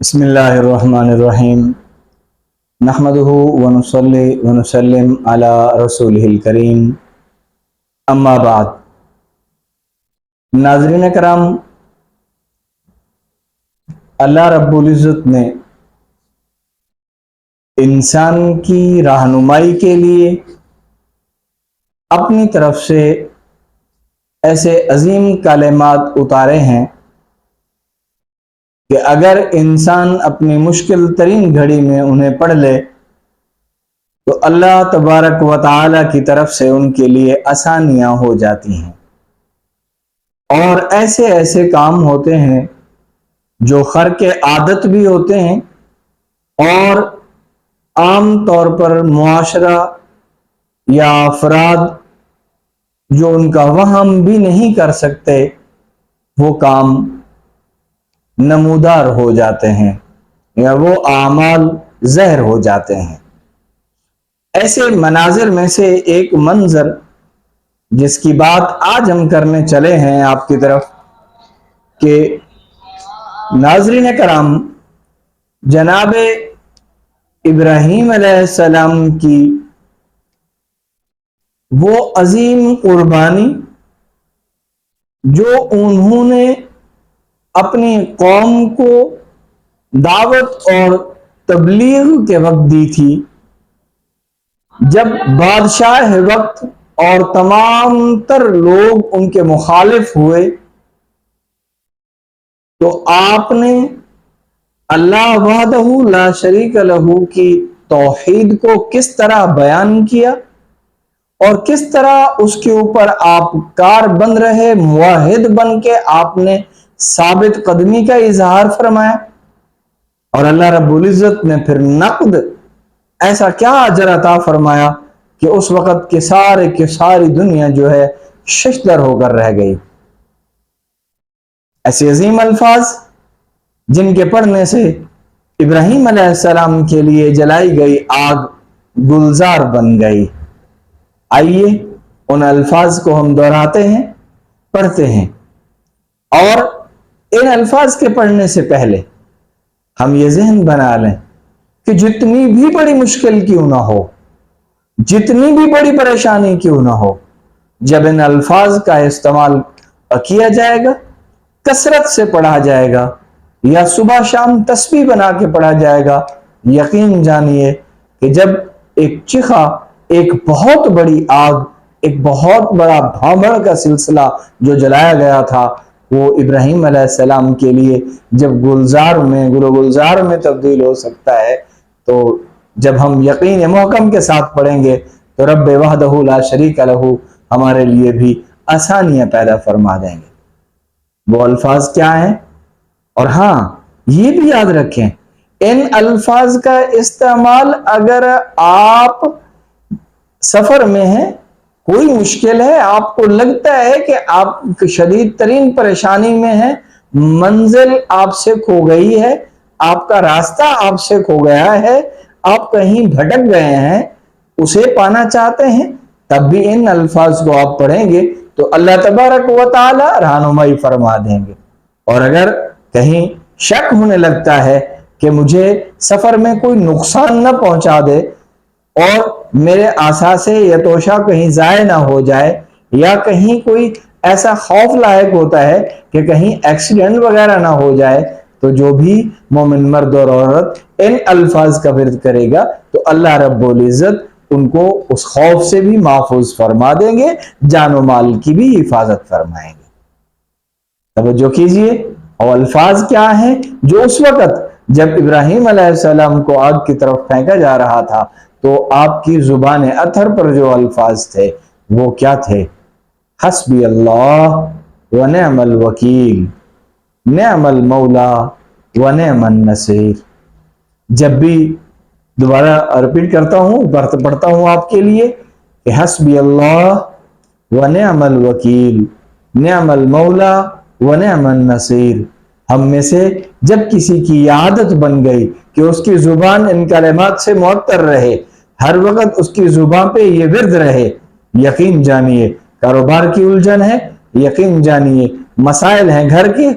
بسم اللہ الرحمن الرحیم نحمدہ ونصلی ونسلم علی رسولہ الکریم اما بعد۔ ناظرین کرام، اللہ رب العزت نے انسان کی رہنمائی کے لیے اپنی طرف سے ایسے عظیم کلمات اتارے ہیں کہ اگر انسان اپنی مشکل ترین گھڑی میں انہیں پڑھ لے تو اللہ تبارک و تعالی کی طرف سے ان کے لیے آسانیاں ہو جاتی ہیں، اور ایسے ایسے کام ہوتے ہیں جو خرق عادت بھی ہوتے ہیں اور عام طور پر معاشرہ یا افراد جو ان کا وہم بھی نہیں کر سکتے، وہ کام نمودار ہو جاتے ہیں یا وہ اعمال ظاہر ہو جاتے ہیں۔ ایسے مناظر میں سے ایک منظر جس کی بات آج ہم کرنے چلے ہیں آپ کی طرف، کہ ناظرین کرام، جناب ابراہیم علیہ السلام کی وہ عظیم قربانی جو انہوں نے اپنی قوم کو دعوت اور تبلیغ کے وقت دی تھی، جب بادشاہ وقت اور تمام تر لوگ ان کے مخالف ہوئے تو آپ نے اللہ وحدہ لا شریک لہ کی توحید کو کس طرح بیان کیا اور کس طرح اس کے اوپر آپ کار بند رہے، موحد بن کے آپ نے ثابت قدمی کا اظہار فرمایا، اور اللہ رب العزت نے پھر نقد ایسا کیا اجر عطا فرمایا کہ اس وقت کے ساری دنیا جو ہے ششدر ہو کر رہ گئی۔ ایسے عظیم الفاظ جن کے پڑھنے سے ابراہیم علیہ السلام کے لیے جلائی گئی آگ گلزار بن گئی۔ آئیے ان الفاظ کو ہم دہراتے ہیں، پڑھتے ہیں، اور ان الفاظ کے پڑھنے سے پہلے ہم یہ ذہن بنا لیں کہ جتنی بھی بڑی مشکل کیوں نہ ہو، جتنی بھی بڑی پریشانی کیوں نہ ہو، جب ان الفاظ کا استعمال کیا جائے گا، کثرت سے پڑھا جائے گا یا صبح شام تسبیح بنا کے پڑھا جائے گا، یقین جانیے کہ جب ایک چیخا، ایک بہت بڑی آگ، ایک بہت بڑا بھانبڑ کا سلسلہ جو جلایا گیا تھا، وہ ابراہیم علیہ السلام کے لیے جب گلزار میں تبدیل ہو سکتا ہے، تو جب ہم یقین محکم کے ساتھ پڑھیں گے تو رب وحدہ لا شریک لہ ہمارے لیے بھی آسانیاں پیدا فرما دیں گے۔ وہ الفاظ کیا ہیں؟ اور ہاں، یہ بھی یاد رکھیں، ان الفاظ کا استعمال اگر آپ سفر میں ہیں، کوئی مشکل ہے، آپ کو لگتا ہے کہ آپ شدید ترین پریشانی میں ہیں، منزل آپ سے کھو گئی ہے، آپ کا راستہ آپ سے کھو گیا ہے، آپ کہیں بھٹک گئے ہیں، اسے پانا چاہتے ہیں، تب بھی ان الفاظ کو آپ پڑھیں گے تو اللہ تبارک و تعالی رہنمائی فرما دیں گے۔ اور اگر کہیں شک ہونے لگتا ہے کہ مجھے سفر میں کوئی نقصان نہ پہنچا دے اور میرے اثاثے یا توشہ کہیں ضائع نہ ہو جائے، یا کہیں کوئی ایسا خوف لاحق ہوتا ہے کہ کہیں ایکسیڈنٹ وغیرہ نہ ہو جائے، تو جو بھی مومن مرد اور عورت ان الفاظ کا ورد کرے گا تو اللہ رب العزت ان کو اس خوف سے بھی محفوظ فرما دیں گے، جان و مال کی بھی حفاظت فرمائیں گے۔ توجہ کیجئے، اور الفاظ کیا ہیں جو اس وقت جب ابراہیم علیہ السلام کو آگ کی طرف پھینکا جا رہا تھا تو آپ کی زبان اطہر پر جو الفاظ تھے وہ کیا تھے؟ حسبی اللہ ونعم الوکیل، نعم المولا ونعم النصیر۔ جب بھی دوبارہ ریپیٹ کرتا ہوں، پڑھتا ہوں آپ کے لیے کہ حسبی اللہ ونعم الوکیل، نعم المولا ونعم النصیر۔ ہم میں سے جب کسی کی عادت بن گئی کہ اس کی زبان ان کلمات سے معطر رہے، ہر وقت اس کی زبان پہ یہ ورد رہے، یقین جانیے کاروبار کی الجھن ہے، یقین جانیے مسائل ہیں گھر کے،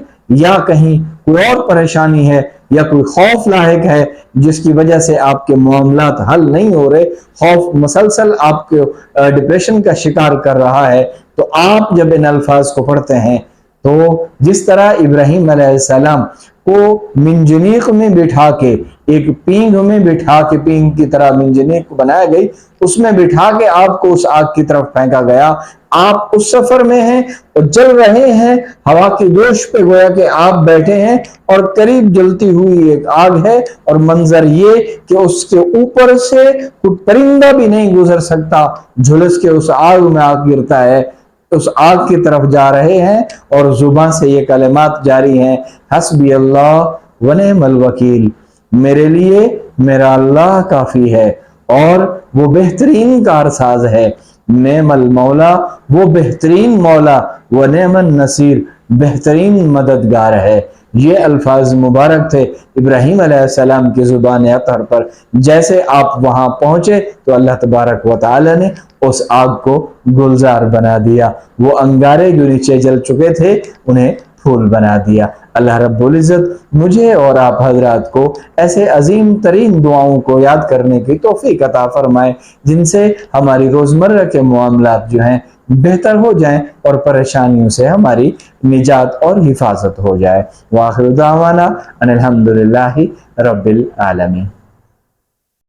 یا کہیں کوئی اور پریشانی ہے، یا کوئی خوف لاحق ہے جس کی وجہ سے آپ کے معاملات حل نہیں ہو رہے، خوف مسلسل آپ کو ڈپریشن کا شکار کر رہا ہے، تو آپ جب ان الفاظ کو پڑھتے ہیں تو جس طرح ابراہیم علیہ السلام کو منجنیق میں بٹھا کے، ایک پینگ میں بٹھا کے، پینگ کی طرح منجنیق بنایا گئی، اس میں بٹھا کے آپ کو اس آگ کی طرف پھینکا گیا، آپ اس سفر میں ہیں اور جل رہے ہیں، ہوا کی جوش پہ گویا کہ آپ بیٹھے ہیں اور قریب جلتی ہوئی ایک آگ ہے، اور منظر یہ کہ اس کے اوپر سے کوئی پرندہ بھی نہیں گزر سکتا، جھلس کے اس آگ میں آگ گرتا ہے، اس آگ کی طرف جا رہے ہیں اور زبان سے یہ کلمات جاری ہیں، حسبی اللہ ونعم الوکیل، میرے لیے میرا اللہ کافی ہے اور وہ بہترین کارساز ہے، نعم المولا، وہ بہترین مولا، ونعم النصیر، بہترین مددگار ہے۔ یہ الفاظ مبارک تھے ابراہیم علیہ السلام کی زبان اطہر پر۔ جیسے آپ وہاں پہنچے تو اللہ تبارک و تعالی نے اس آگ کو گلزار بنا دیا، وہ انگارے جو نیچے جل چکے تھے انہیں پھول بنا دیا۔ اللہ رب العزت مجھے اور آپ حضرات کو ایسے عظیم ترین دعاؤں کو یاد کرنے کی توفیق عطا فرمائے جن سے ہماری روزمرہ کے معاملات جو ہیں بہتر ہو جائیں اور پریشانیوں سے ہماری نجات اور حفاظت ہو جائے۔ وآخر دعوانا ان الحمدللہ رب العالمین۔